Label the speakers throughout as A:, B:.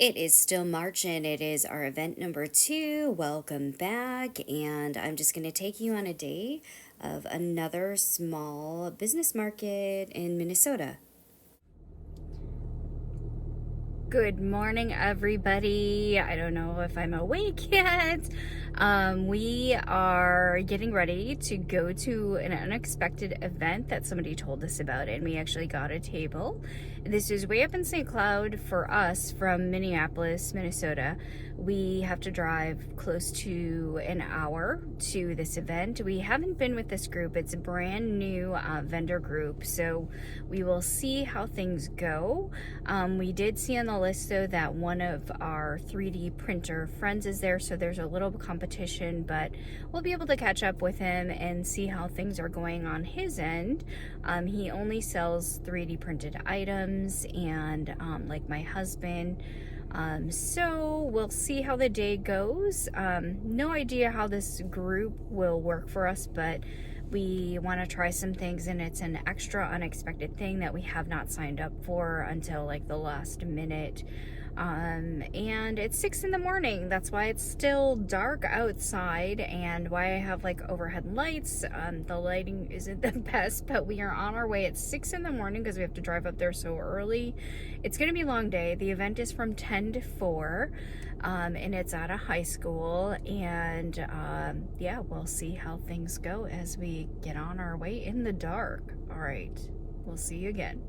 A: It is still March and it is our event number 2. Welcome back. And I'm just going to take you on a day of another small business market in Minnesota. Good morning, everybody. I don't know if I'm awake yet. We are getting ready to go to an unexpected event that somebody told us about, and we actually got a table. This is way up in St. Cloud for us from Minneapolis, Minnesota. We have to drive close to an hour to this event. We haven't been with this group. It's a brand new vendor group, so we will see how things go. We did see on the list, though, that one of our 3D printer friends is there, so there's a little competition, but we'll be able to catch up with him and see how things are going on his end. He only sells 3D printed items, and like my husband. So we'll see how the day goes. No idea how this group will work for us, but we want to try some things, and it's an extra unexpected thing that we have not signed up for until like the last minute. And it's 6 in the morning. That's why it's still dark outside and why I have like overhead lights. The lighting isn't the best, but we are on our way at 6 in the morning because we have to drive up there so early. It's going to be a long day. The event is from 10 to 4. And it's at a high school, and yeah, we'll see how things go as we get on our way in the dark. All right, we'll see you again.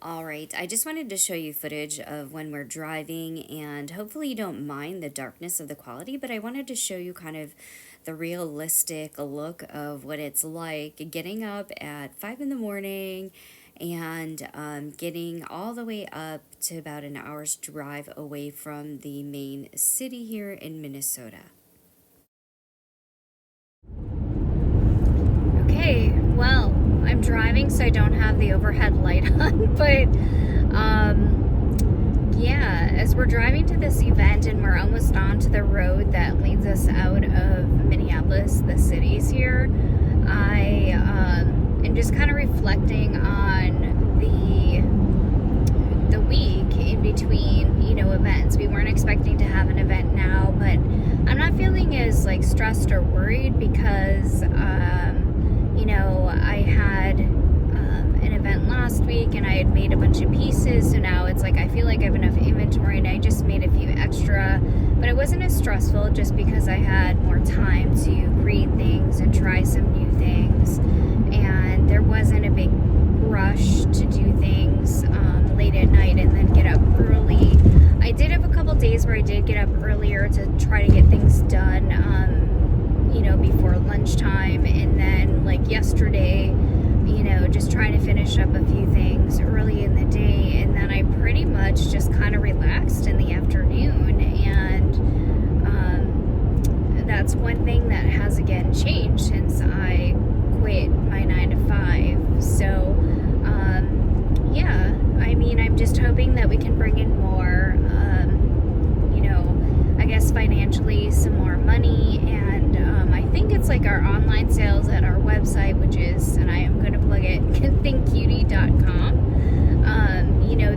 A: All right, I just wanted to show you footage of when we're driving, and hopefully you don't mind the darkness of the quality, but I wanted to show you kind of the realistic look of what it's like getting up at 5 in the morning and getting all the way up to about an hour's drive away from the main city here in Minnesota. Okay, well, I'm driving, so I don't have the overhead light on, but yeah, as we're driving to this event and we're almost onto the road that leads us out of Minneapolis, the cities here, I am just kind of reflecting on the week in between, events. We weren't expecting to have an event now, but I'm not feeling as like stressed or worried because I had an event last week and I had made a bunch of pieces, so now it's like I feel like I have enough inventory and I just made a few extra, but it wasn't as stressful just because I had more time to create things and try some new things, and there wasn't a big rush to do things late at night and then get up early. I did have a couple days where I did get up earlier to try to get things done before lunchtime, and then like yesterday, just trying to finish up a few things early in the day, and then I pretty much just kind of relaxed in the afternoon, and that's one thing that has again changed since I quit my 9 to 5. So yeah, I'm just hoping that we can bring in more I guess financially some more money, and I think it's like our online sales at our website, which is, and I am going to plug it, thinkcutie.com.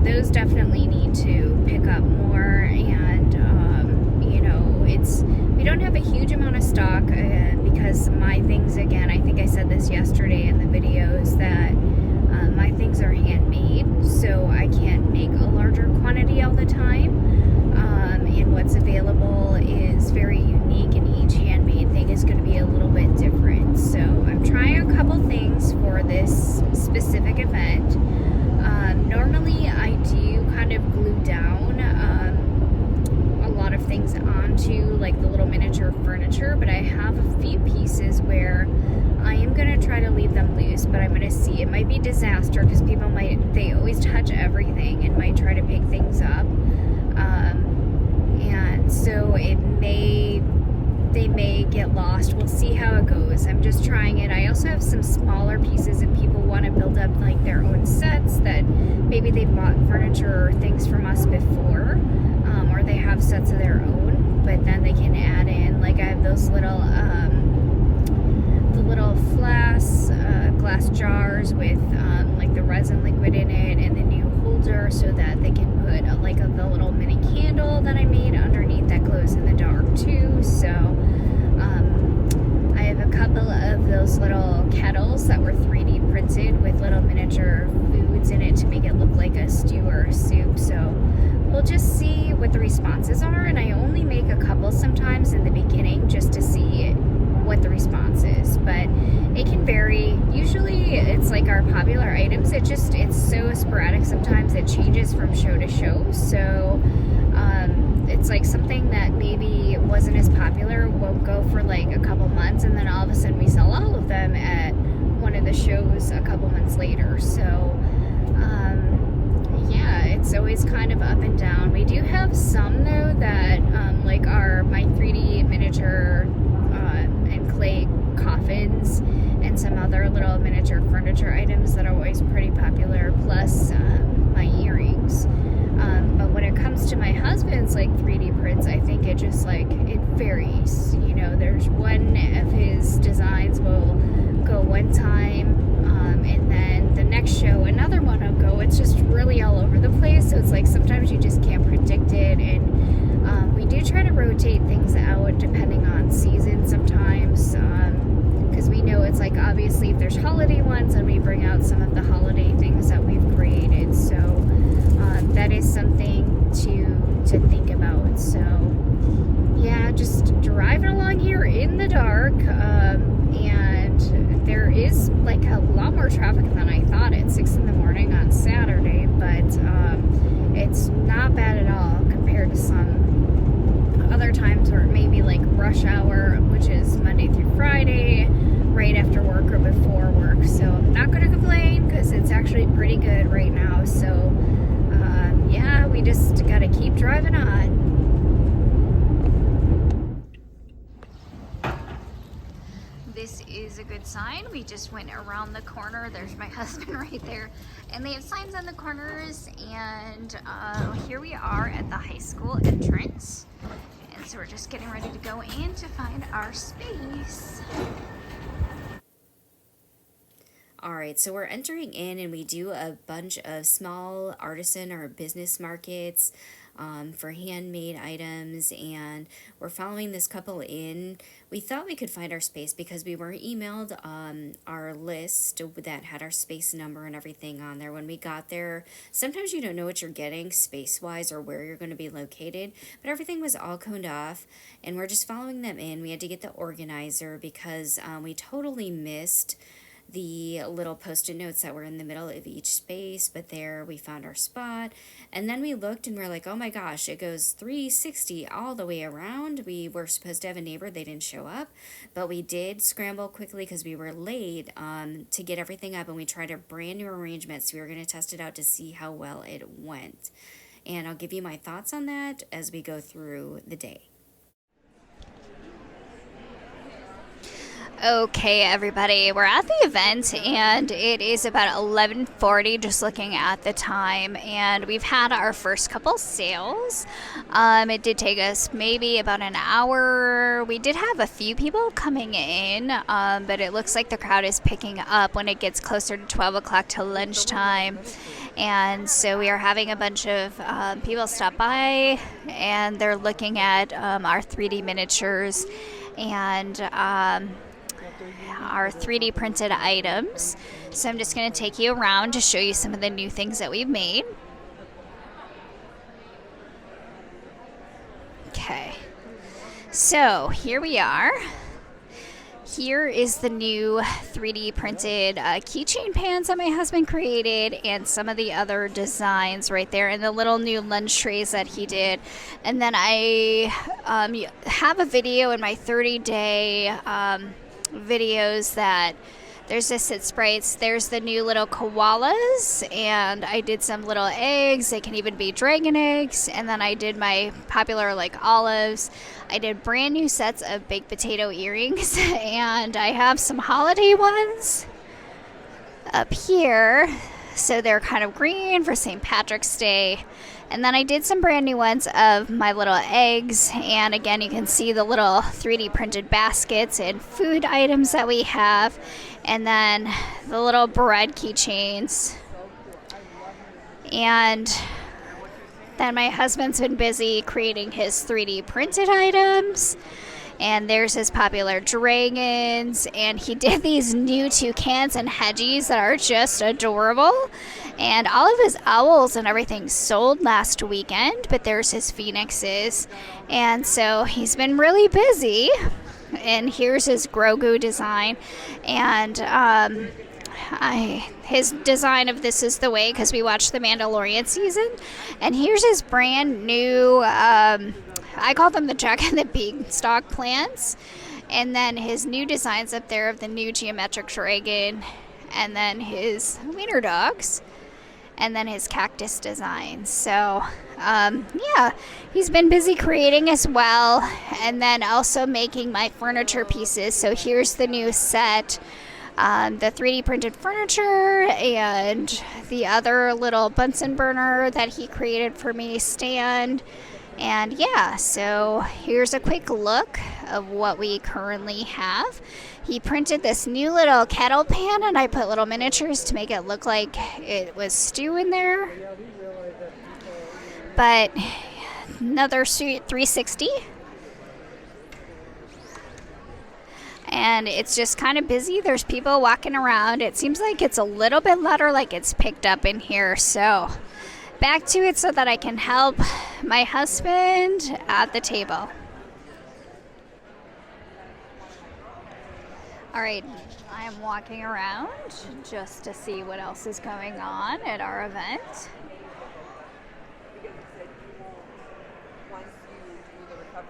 A: Those definitely need to pick up more, and we don't have a huge amount of stock because my things, again, I think I said this yesterday in the videos, that my things are handmade, so I can't make a larger quantity all the time. And what's available is very unique, and each handmade thing is going to be a little bit different. So I'm trying a couple things for this specific event. Normally I do kind of glue down a lot of things onto like the little miniature furniture, but I have a few pieces where I am going to try to leave them loose, but I'm going to see. It might be disaster because people they always touch everything and might try to pick things up. And so they may get lost. We'll see how it goes. I'm just trying it. I also have some smaller pieces if people want to build up like their own sets that maybe they bought furniture or things from us before, or they have sets of their own, but then they can add in, like I have those little glass jars with like the resin liquid in it and the new holder so that they can put the little mini candle that I made underneath that glows in the dark too. So I have a couple of those little kettles that were 3D printed with little miniature foods in it to make it look like a stew or a soup. So we'll just see what the responses are, and I only make a couple sometimes in the beginning just to see what the response is, but it can vary. Usually it's like our popular items, it's so sporadic. Sometimes it changes from show to show, so it's like something that maybe wasn't as popular won't go for like a couple months, and then all of a sudden we sell all of them at one of the shows a couple months later. So yeah, it's always kind of up and down. We do have some though that like my 3D miniature and clay coffins and some other little miniature furniture items that are always pretty popular, plus my earrings. But when it comes to my husband's like 3D prints, I think it just like it varies. You know, there's one of his designs will go one time, and then the next show another one will go. It's just really all over the place, so it's like sometimes you just can't predict it. And we do try to rotate things out depending on season sometimes, because we know it's like obviously if there's holiday ones, then we bring out some of the holiday things that we've created. So that is something to think about. So yeah, just driving along here in the dark, and there is like a lot more traffic than I thought at 6 in the morning on Saturday, but it's not bad at all compared to some other times where it may be like rush hour, which is Monday through Friday, right after work or before work. So I'm not going to complain because it's actually pretty good right now. So yeah, we just got to keep driving on. This is a good sign. We just went around the corner. There's my husband right there. And they have signs on the corners. And here we are at the high school entrance. And so we're just getting ready to go in to find our space. Alright, so we're entering in, and we do a bunch of small artisan or business markets for handmade items, and we're following this couple in. We thought we could find our space because we were emailed our list that had our space number and everything on there when we got there. Sometimes you don't know what you're getting space-wise or where you're going to be located, but everything was all coned off, and we're just following them in. We had to get the organizer because we totally missed the little post-it notes that were in the middle of each space, but there we found our spot. And then we looked and we're like, oh my gosh, it goes 360 all the way around. We were supposed to have a neighbor, they didn't show up, but we did scramble quickly because we were late to get everything up, and we tried a brand new arrangement, so we were going to test it out to see how well it went. And I'll give you my thoughts on that as we go through the day. Okay, everybody, we're at the event, and it is about 11:40, just looking at the time, and we've had our first couple sales. It did take us maybe about an hour. We did have a few people coming in, but it looks like the crowd is picking up when it gets closer to 12 o'clock to lunchtime. And so we are having a bunch of people stop by, and they're looking at our 3D miniatures and our 3D printed items. So I'm just going to take you around to show you some of the new things that we've made. Okay, so here we are. Here is the new 3D printed keychain pans that my husband created, and some of the other designs right there, and the little new lunch trays that he did. And then I have a video in my 30-day videos that there's this Sit Sprites, there's the new little koalas, and I did some little eggs. They can even be dragon eggs. And then I did my popular like olives. I did brand new sets of baked potato earrings, and I have some holiday ones up here. So they're kind of green for St. Patrick's Day. And then I did some brand new ones of my little eggs. And again, you can see the little 3D printed baskets and food items that we have. And then the little bread keychains.
B: And then my husband's been busy creating his 3D printed items. And there's his popular dragons. And he did these new toucans and hedgies that are just adorable. And all of his owls and everything sold last weekend. But there's his phoenixes. And so he's been really busy. And here's his Grogu design. And his design of This Is the Way, because we watched the Mandalorian season. And here's his brand new, I call them the Jack and the Beanstalk plants. And then his new designs up there of the new geometric dragon. And then his wiener dogs. And then his cactus design. So, yeah, he's been busy creating as well. And then also making my furniture pieces. So here's the new set. The 3D printed furniture and the other little Bunsen burner that he created for me stand. And yeah, so here's a quick look of what we currently have. He printed this new little kettle pan, and I put little miniatures to make it look like it was stew in there. But another 360. And it's just kind of busy. There's people walking around. It seems like it's a little bit louder, like it's picked up in here. So back to it so that I can help my husband at the table. All right, I am walking around just to see what else is going on at our event.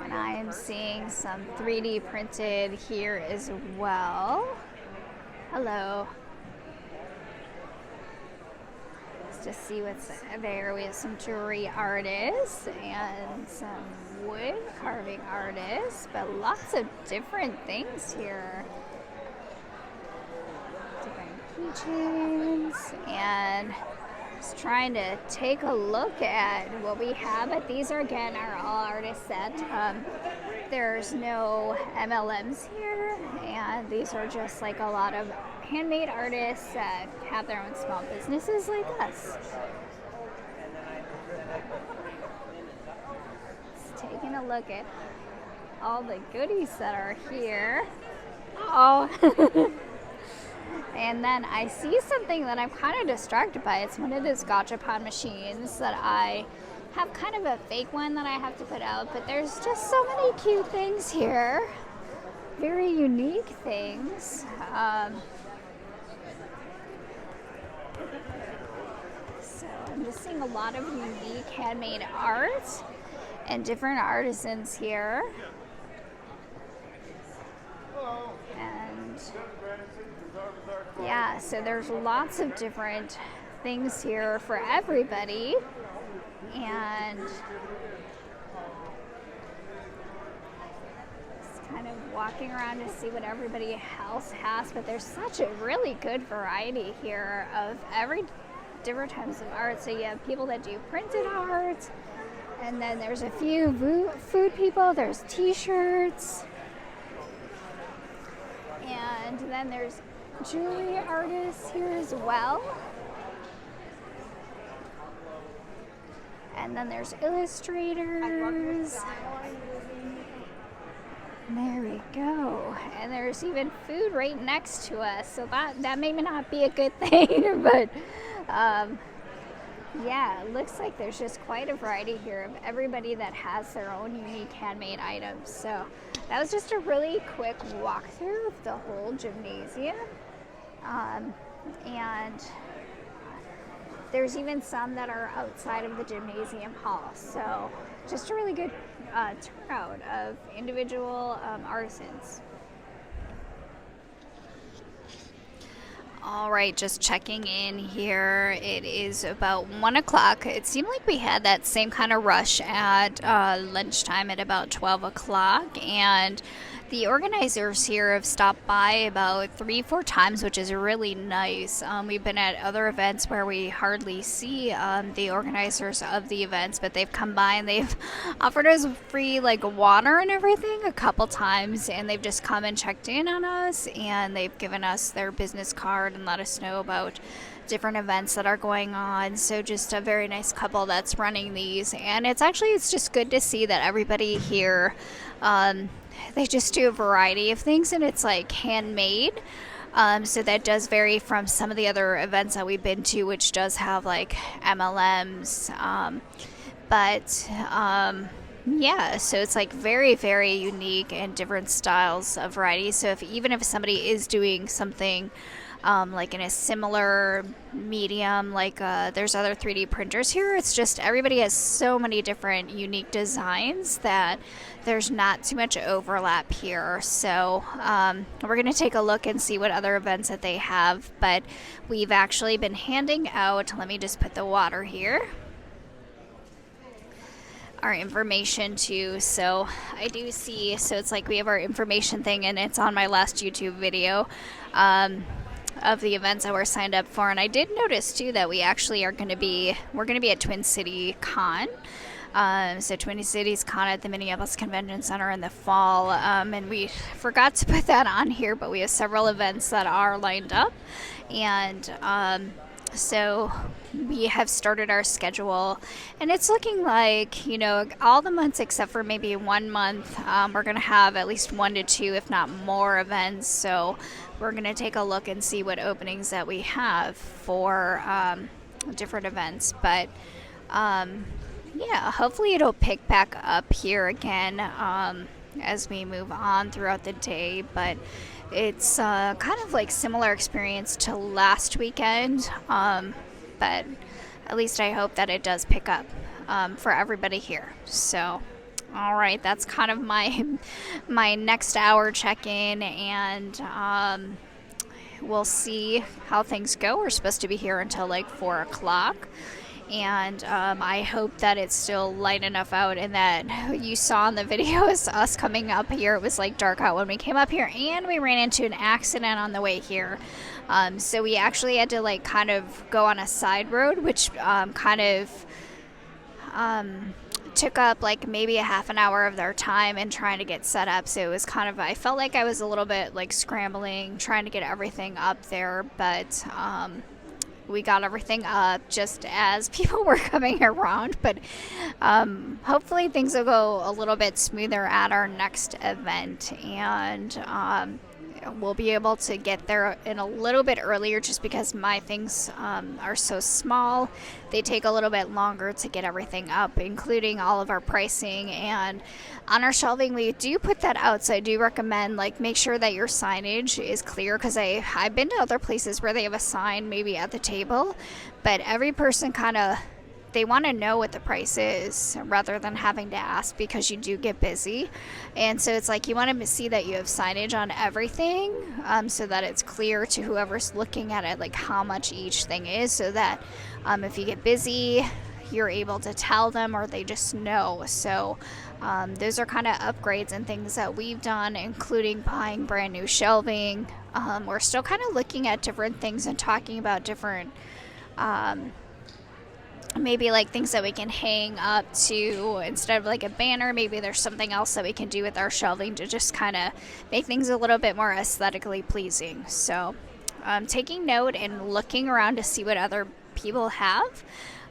B: And I am seeing some 3D printed here as well. Hello. Let's just see what's there. We have some jewelry artists and some wood carving artists, but lots of different things here. Different keychains, and just trying to take a look at what we have. But these are again our all artist set. There's no MLMs here, and these are just like a lot of handmade artists that have their own small businesses like us. Just taking a look at all the goodies that are here. Oh. And then I see something that I'm kind of distracted by. It's one of those gachapon machines that I have kind of a fake one that I have to put out, but there's just so many cute things here. Very unique things. So I'm just seeing a lot of unique handmade art and different artisans here. And yeah, so there's lots of different things here for everybody. And just kind of walking around to see what everybody else has, but there's such a really good variety here of every different types of art. So you have people that do printed art, and then there's a few food people, there's t-shirts, and then there's jewelry artists here as well. And then there's illustrators. There we go. And there's even food right next to us. So that may not be a good thing, but yeah, it looks like there's just quite a variety here of everybody that has their own unique handmade items. So that was just a really quick walkthrough of the whole gymnasium. And there's even some that are outside of the gymnasium hall. So just a really good turnout of individual artisans. All right, just checking in here. It is about 1 o'clock. It seemed like we had that same kind of rush at lunchtime at about 12 o'clock. And the organizers here have stopped by about 3-4 times, which is really nice. We've been at other events where we hardly see the organizers of the events, but they've come by and they've offered us free water and everything a couple times, and they've just come and checked in on us, and they've given us their business card and let us know about different events that are going on. So just a very nice couple that's running these, and it's just good to see that everybody here, they just do a variety of things, and it's like handmade. So that does vary from some of the other events that we've been to, which does have like MLMs. But yeah, so it's like very, very unique and different styles of variety. So even if somebody is doing something like in a similar medium, like there's other 3D printers here, it's just everybody has so many different unique designs that there's not too much overlap here. So we're going to take a look and see what other events that they have. But we've actually been handing out, let me just put the water here, our information too. So I do see, so it's like we have our information thing, and it's on my last YouTube video of the events that we're signed up for. And I did notice too that we actually we're going to be at Twin City Con. So Twin Cities Con at the Minneapolis Convention Center in the fall, and we forgot to put that on here, but we have several events that are lined up, and so we have started our schedule, and it's looking like, all the months except for maybe 1 month, we're going to have at least 1 to 2, if not more, events. So we're going to take a look and see what openings that we have for different events. But yeah, hopefully it'll pick back up here again as we move on throughout the day. But it's kind of like similar experience to last weekend, but at least I hope that it does pick up for everybody here. So all right, that's kind of my next hour check-in, and we'll see how things go. We're supposed to be here until like 4 o'clock. And I hope that it's still light enough out, and that you saw in the videos us coming up here, it was like dark out when we came up here, and we ran into an accident on the way here. So we actually had to like kind of go on a side road, which kind of took up like maybe a half an hour of their time in trying to get set up. So it was kind of, I felt like I was a little bit like scrambling, trying to get everything up there, but we got everything up just as people were coming around. But hopefully things will go a little bit smoother at our next event, and we'll be able to get there in a little bit earlier, just because my things are so small. They take a little bit longer to get everything up, including all of our pricing. And on our shelving, we do put that out, so I do recommend like make sure that your signage is clear, because I've been to other places where they have a sign maybe at the table, but every person kind of, they want to know what the price is rather than having to ask, because you do get busy. And so it's like you want to see that you have signage on everything, so that it's clear to whoever's looking at it like how much each thing is, so that if you get busy, you're able to tell them, or they just know. So those are kind of upgrades and things that we've done, including buying brand new shelving. We're still kind of looking at different things and talking about different maybe like things that we can hang up to, instead of like a banner, maybe there's something else that we can do with our shelving to just kind of make things a little bit more aesthetically pleasing. So taking note and looking around to see what other people have,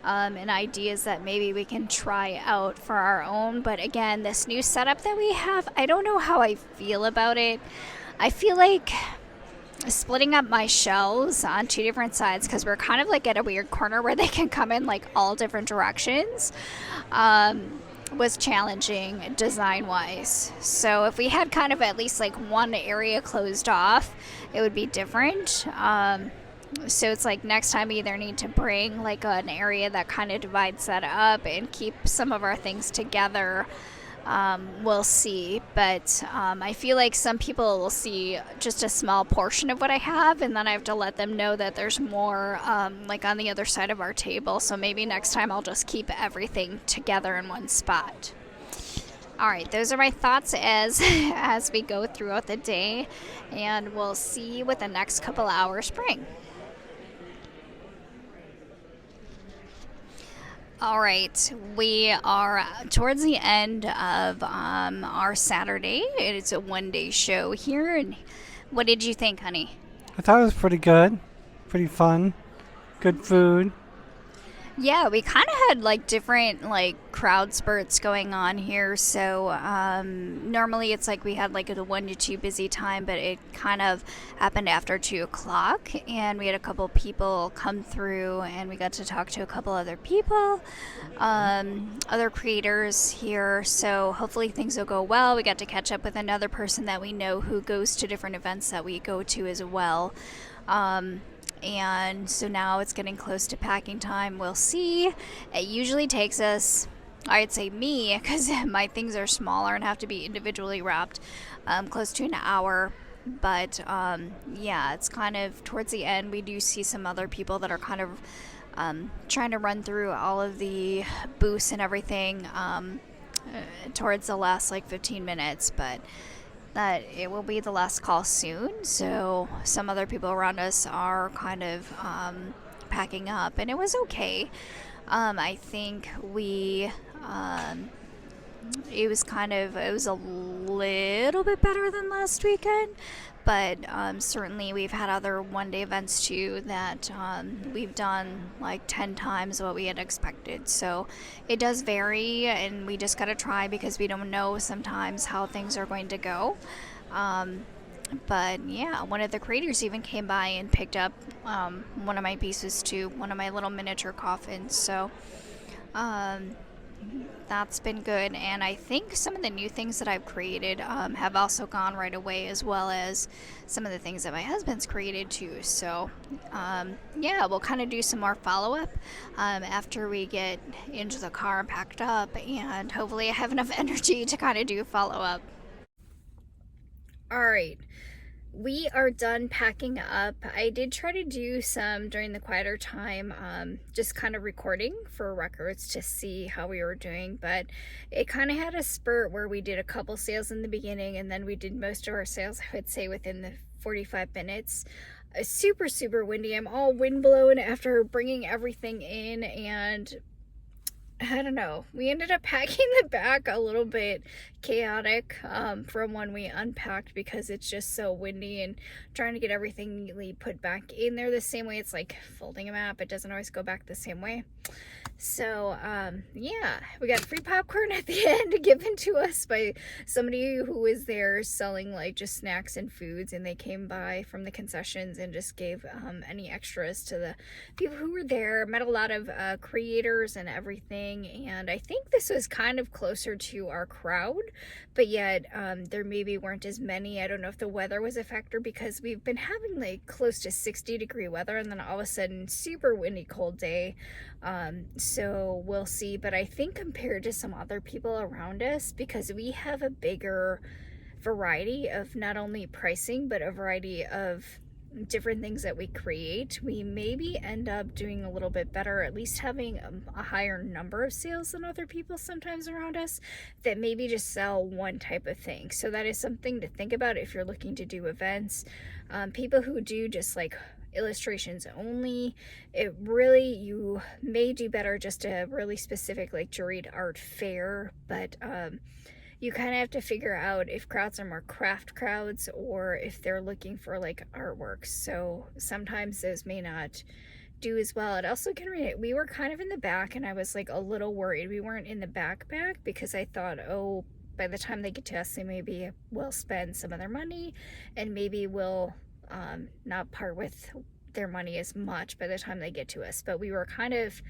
B: and ideas that maybe we can try out for our own. But again, this new setup that we have, I don't know how I feel about it. I feel like splitting up my shelves on 2 different sides, because we're kind of like at a weird corner where they can come in like all different directions, was challenging design wise. So if we had kind of at least like one area closed off, it would be different. So it's like next time we either need to bring like an area that kind of divides that up and keep some of our things together. We'll see, but I feel like some people will see just a small portion of what I have, and then I have to let them know that there's more like on the other side of our table. So maybe next time I'll just keep everything together in one spot. All right, those are my thoughts as we go throughout the day, and we'll see what the next couple hours bring. All right, we are towards the end of our Saturday. It's a one-day show here. And what did you think, honey?
C: I thought it was pretty good, pretty fun. good food.
B: Yeah, we kind of had like different like crowd spurts going on here. So normally it's like we had like a 1 to 2 busy time, but it kind of happened after 2 o'clock, and we had a couple people come through, and we got to talk to a couple other people, other creators here. So hopefully things will go well. We got to catch up with another person that we know who goes to different events that we go to as well. And so now it's getting close to packing time. We'll see. It usually takes us, I'd say me, because my things are smaller and have to be individually wrapped, close to an hour. But yeah, it's kind of towards the end. We do see some other people that are kind of trying to run through all of the booths and everything towards the last like 15 minutes. But that it will be the last call soon, so some other people around us are kind of packing up, and it was okay. I think it was a little bit better than last weekend, but certainly we've had other one-day events too that we've done like 10 times what we had expected. So it does vary, and we just got to try because we don't know sometimes how things are going to go. But yeah, one of the creators even came by and picked up one of my pieces too, one of my little miniature coffins. So that's been good, and I think some of the new things that I've created have also gone right away, as well as some of the things that my husband's created too. So yeah, we'll kind of do some more follow-up after we get into the car and packed up, and hopefully I have enough energy to kind of do follow-up.
A: All right, we are done packing up. I did try to do some during the quieter time, just kind of recording for records to see how we were doing, but it kind of had a spurt where we did a couple sales in the beginning, and then we did most of our sales, I would say, within the 45 minutes. Super, super windy. I'm all windblown after bringing everything in, and I don't know. We ended up packing the back a little bit chaotic from when we unpacked, because it's just so windy, and trying to get everything neatly put back in there the same way. It's like folding a map. It doesn't always go back the same way. So yeah, we got free popcorn at the end given to us by somebody who was there selling like just snacks and foods, and they came by from the concessions and just gave any extras to the people who were there. Met a lot of creators and everything, and I think this was kind of closer to our crowd, but yet there maybe weren't as many. I don't know if the weather was a factor, because we've been having like close to 60-degree weather, and then all of a sudden super windy cold day. So we'll see, but I think compared to some other people around us, because we have a bigger variety of not only pricing, but a variety of different things that we create, we maybe end up doing a little bit better, at least having a higher number of sales than other people sometimes around us that maybe just sell one type of thing. So that is something to think about if you're looking to do events. People who do just like illustrations only, you may do better just a really specific like juried art fair, but you kind of have to figure out if crowds are more craft crowds or if they're looking for like artworks. So sometimes those may not do as well. It also can we were kind of in the back, and I was like a little worried we weren't in the back because I thought, oh, by the time they get to us, they maybe will spend some of their money, and maybe will not part with their money as much by the time they get to us. But we were kind of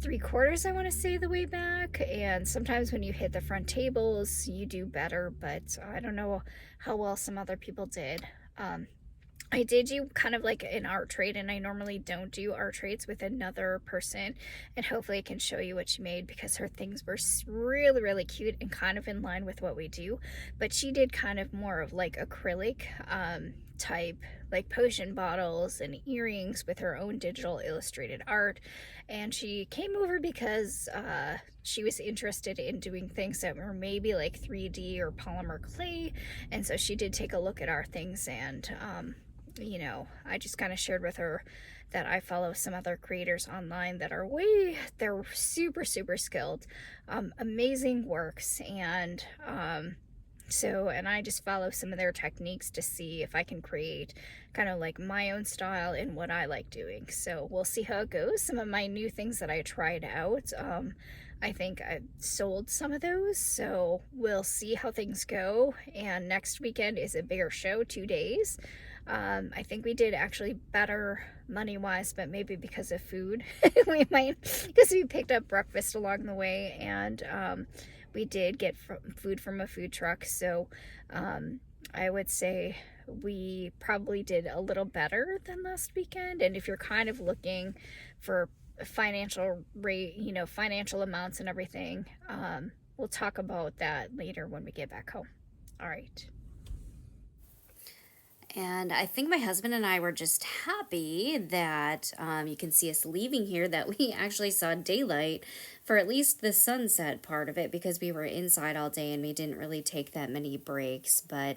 A: 3/4, I want to say, the way back, and sometimes when you hit the front tables you do better, but I don't know how well some other people did. I did do kind of like an art trade, and I normally don't do art trades with another person, and hopefully I can show you what she made, because her things were really, really cute and kind of in line with what we do. But she did kind of more of like acrylic type, like potion bottles and earrings with her own digital illustrated art. And she came over because she was interested in doing things that were maybe like 3D or polymer clay, and so she did take a look at our things, and you know, I just kind of shared with her that I follow some other creators online that are they're super, super skilled, amazing works, and So, and I just follow some of their techniques to see if I can create kind of like my own style and what I like doing. So we'll see how it goes. Some of my new things that I tried out, I think I sold some of those. So we'll see how things go. And next weekend is a bigger show, 2 days. I think we did actually better money wise, but maybe because of food. We might, because we picked up breakfast along the way, and we did get food from a food truck. So I would say we probably did a little better than last weekend. And if you're kind of looking for financial rate, financial amounts and everything, we'll talk about that later when we get back home. All right.
C: And I think my husband and I were just happy that you can see us leaving here, that we actually saw daylight for at least the sunset part of it, because we were inside all day and we didn't really take that many breaks. But,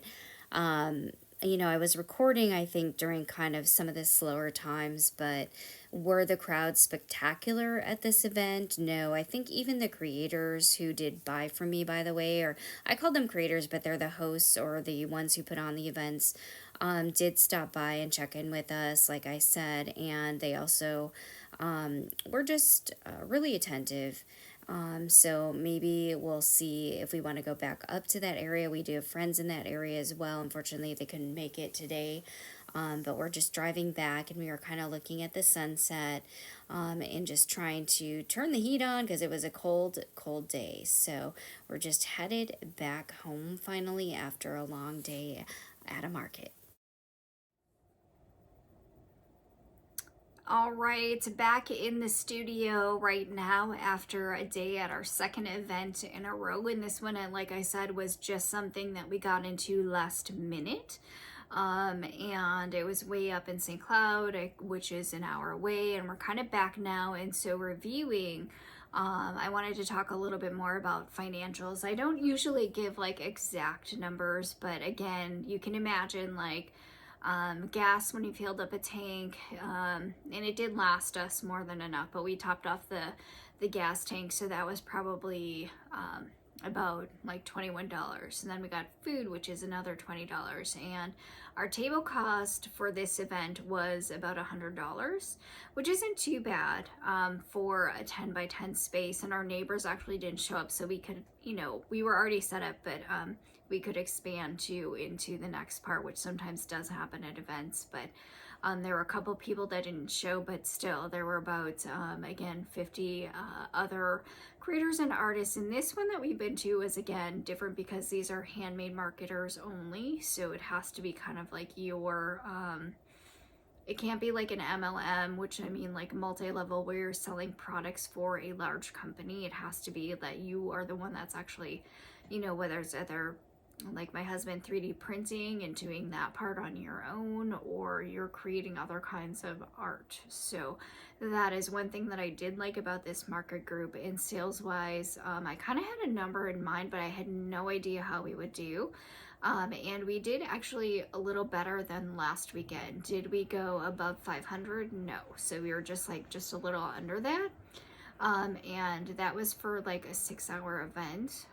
C: I was recording, I think, during kind of some of the slower times, but were the crowds spectacular at this event? No, I think even the creators who did buy from me, by the way, or I call them creators, but they're the hosts or the ones who put on the events, did stop by and check in with us, like I said, and they also were just really attentive. So maybe we'll see if we want to go back up to that area. We do have friends in that area as well. Unfortunately, they couldn't make it today. But we're just driving back, and we were kind of looking at the sunset and just trying to turn the heat on because it was a cold, cold day. So we're just headed back home finally after a long day at a market.
A: All right, back in the studio right now after a day at our second event in a row. And this one, like I said, was just something that we got into last minute. And it was way up in St. Cloud, which is an hour away, and we're kind of back now. And so reviewing, I wanted to talk a little bit more about financials. I don't usually give like exact numbers, but again, you can imagine like gas when you filled up a tank, and it did last us more than enough, but we topped off the gas tank, so that was probably about like $21. And then we got food, which is another $20, and our table cost for this event was about $100, which isn't too bad for a 10 by 10 space. And our neighbors actually didn't show up, so we could, we were already set up, but we could expand into the next part, which sometimes does happen at events. But there were a couple people that didn't show, but still there were about again 50 other creators and artists. And this one that we've been to is again different because these are handmade marketers only, so it has to be kind of like your it can't be like an MLM, which I mean like multi-level where you're selling products for a large company. It has to be that you are the one that's actually, whether it's either like my husband 3D printing and doing that part on your own, or you're creating other kinds of art. So that is one thing that I did like about this market group. And sales wise, I kind of had a number in mind, but I had no idea how we would do. And we did actually a little better than last weekend. Did we go above 500? No. So we were just a little under that. And that was for like a 6-hour event.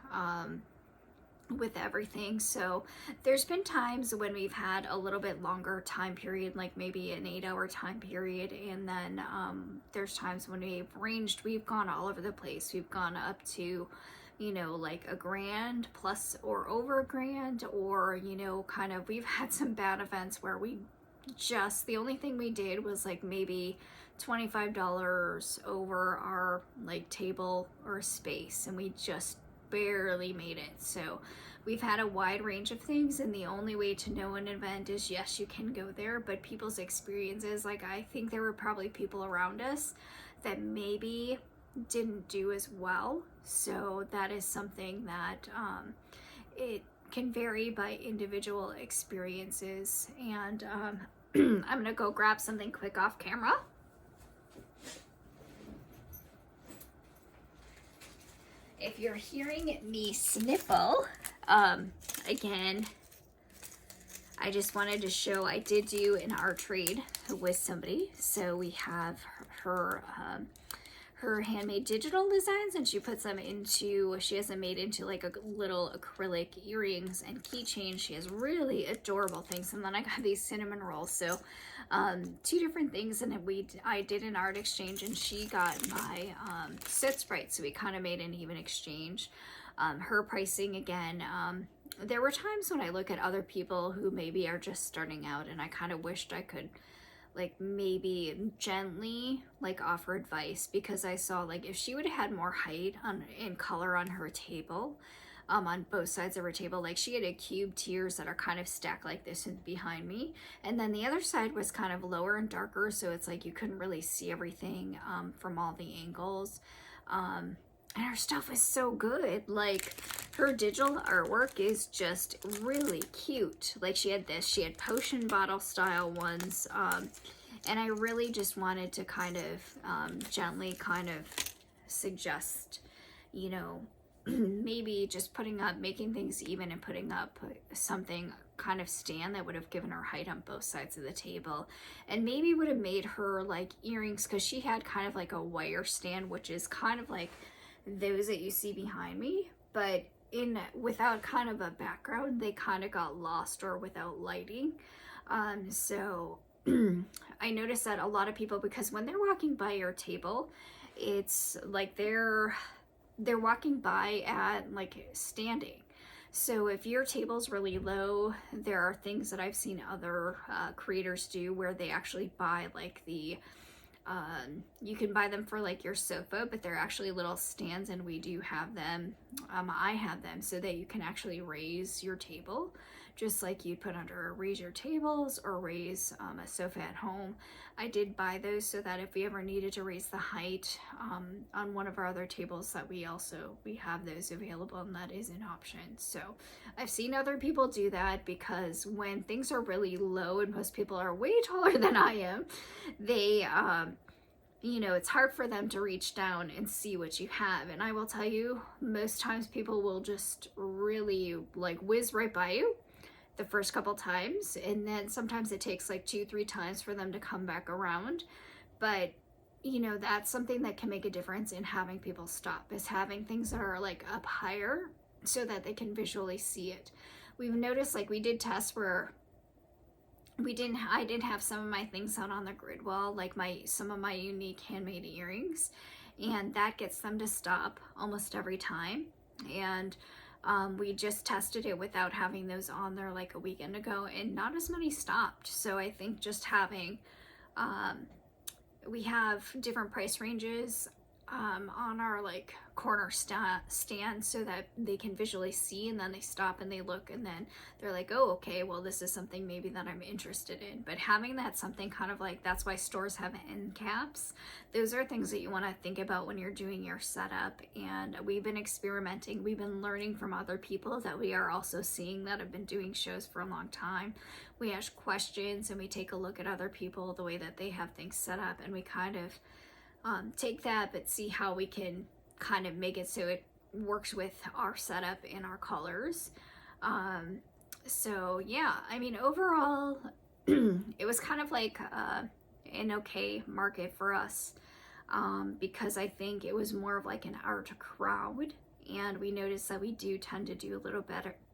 A: With everything. So there's been times when we've had a little bit longer time period, like maybe an 8-hour time period, and then there's times when we've gone all over the place. We've gone up to like $1,000 plus or over $1,000, or kind of, we've had some bad events where the only thing we did was like maybe $25 over our like table or space, and we just barely made it. So we've had a wide range of things, and the only way to know an event is, yes, you can go there, but people's experiences, like I think there were probably people around us that maybe didn't do as well. So that is something that it can vary by individual experiences. And I'm gonna go grab something quick off camera. If you're hearing me sniffle, again, I just wanted to show I did do an art trade with somebody. So we have her her handmade digital designs, and she puts them into, she has them made into like a little acrylic earrings and keychains. She has really adorable things. And then I got these cinnamon rolls, so two different things. And I did an art exchange, and she got my Soot Sprite, so we kind of made an even exchange. Her pricing again, there were times when I look at other people who maybe are just starting out, and I kind of wished I could like maybe gently like offer advice, because I saw like if she would have had more height on in color on her table, on both sides of her table, like she had a cube tiers that are kind of stacked like this behind me, and then the other side was kind of lower and darker, so it's like you couldn't really see everything from all the angles. And her stuff is so good. Like her digital artwork is just really cute. Like she had potion bottle style ones. And I really just wanted to kind of gently kind of suggest, you know, maybe just making things even and putting up something kind of stand that would have given her height on both sides of the table, and maybe would have made her like earrings, because she had kind of like a wire stand, which is kind of like those that you see behind me, but without kind of a background, they kind of got lost, or without lighting. So I noticed that a lot of people, because when they're walking by your table, it's like they're walking by at like standing. So if your table's really low, there are things that I've seen other creators do where they actually buy like you can buy them for like your sofa, but they're actually little stands, and we do have them. I have them so that you can actually raise your table, just like you'd put under raise your tables or raise a sofa at home. I did buy those so that if we ever needed to raise the height on one of our other tables, that we have those available, and that is an option. So I've seen other people do that, because when things are really low, and most people are way taller than I am, they you know, it's hard for them to reach down and see what you have. And I will tell you, most times people will just really like whiz right by you the first couple times, and then sometimes it takes like 2-3 times for them to come back around. But you know, that's something that can make a difference in having people stop, is having things that are like up higher so that they can visually see it. We've noticed, like we did tests where I did have some of my things out on the grid wall, like some of my unique handmade earrings, and that gets them to stop almost every time. And we just tested it without having those on there like a weekend ago, and not as many stopped. So I think just having we have different price ranges on our like corner stand, so that they can visually see, and then they stop and they look, and then they're like, oh, okay, well, this is something maybe that I'm interested in. But having that something kind of like, that's why stores have end caps. Those are things that you want to think about when you're doing your setup. And we've been experimenting, we've been learning from other people that we are also seeing that have been doing shows for a long time. We ask questions, and we take a look at other people, the way that they have things set up, and we kind of take that, but see how we can kind of make it so it works with our setup and our colors. So yeah, I mean, overall, it was kind of like an okay market for us, because I think it was more of like an art crowd, and we noticed that we do tend to do a little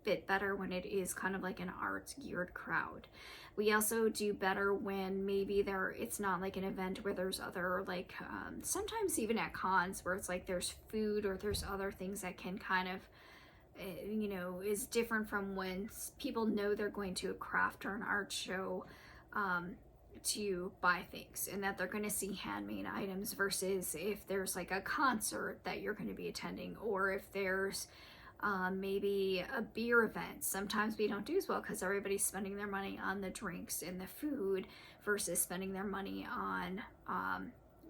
A: bit better when it is kind of like an arts geared crowd. We also do better when maybe it's not like an event where there's other like sometimes even at cons where it's like there's food or there's other things that can kind of you know, is different from when people know they're going to a craft or an art show to buy things, and that they're going to see handmade items, versus if there's like a concert that you're going to be attending, or if there's maybe a beer event. Sometimes we don't do as well because everybody's spending their money on the drinks and the food versus spending their money on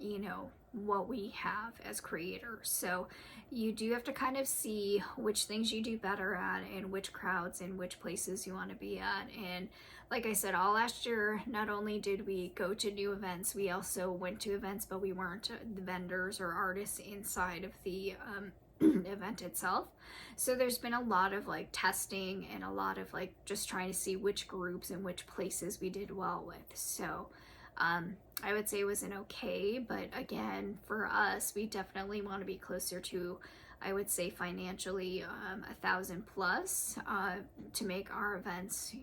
A: you know, what we have as creators. So you do have to kind of see which things you do better at, and which crowds and which places you want to be at. And like I said, all last year, not only did we go to new events, we also went to events, but we weren't the vendors or artists inside of the event itself. So there's been a lot of like testing and a lot of like just trying to see which groups and which places we did well with. So
B: I would say it was an okay, but again, for us, we definitely want to be closer to, I would say financially, 1,000 plus to make our events,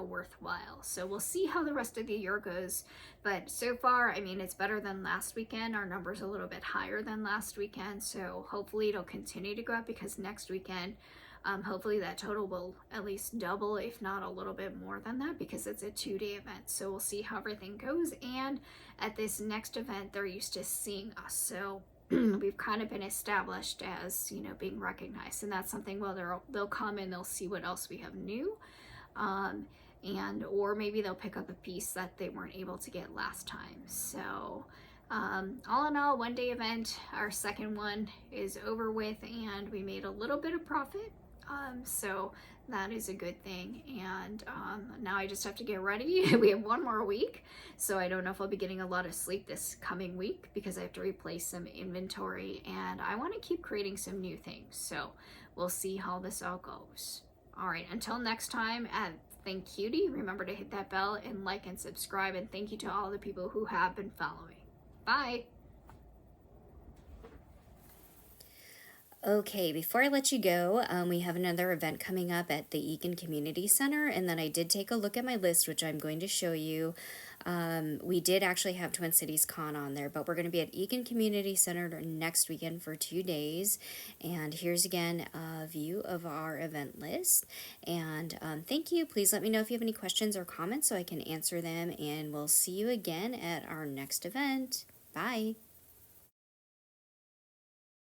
B: worthwhile. So we'll see how the rest of the year goes. But so far, I mean, it's better than last weekend. Our number's a little bit higher than last weekend. So hopefully it'll continue to go up, because next weekend, hopefully that total will at least double, if not a little bit more than that, because it's a 2-day event. So we'll see how everything goes. And at this next event, they're used to seeing us. So we've kind of been established as, being recognized. And that's something, well, they'll come and they'll see what else we have new. Or maybe they'll pick up a piece that they weren't able to get last time. So all in all, 1-day event, our second one is over with, and we made a little bit of profit. So that is a good thing. And now I just have to get ready. We have 1 more week, so I don't know if I'll be getting a lot of sleep this coming week, because I have to replace some inventory, and I want to keep creating some new things. So we'll see how this all goes. All right, until next time, at Think Cutie, remember to hit that bell and like and subscribe, and thank you to all the people who have been following. Bye.
C: Okay, before I let you go, we have another event coming up at the Eagan Community Center, and then I did take a look at my list, which I'm going to show you. We did actually have Twin Cities Con on there, but we're going to be at Eagan Community Center next weekend for 2 days. And here's again a view of our event list. And thank you. Please let me know if you have any questions or comments so I can answer them, and we'll see you again at our next event. Bye.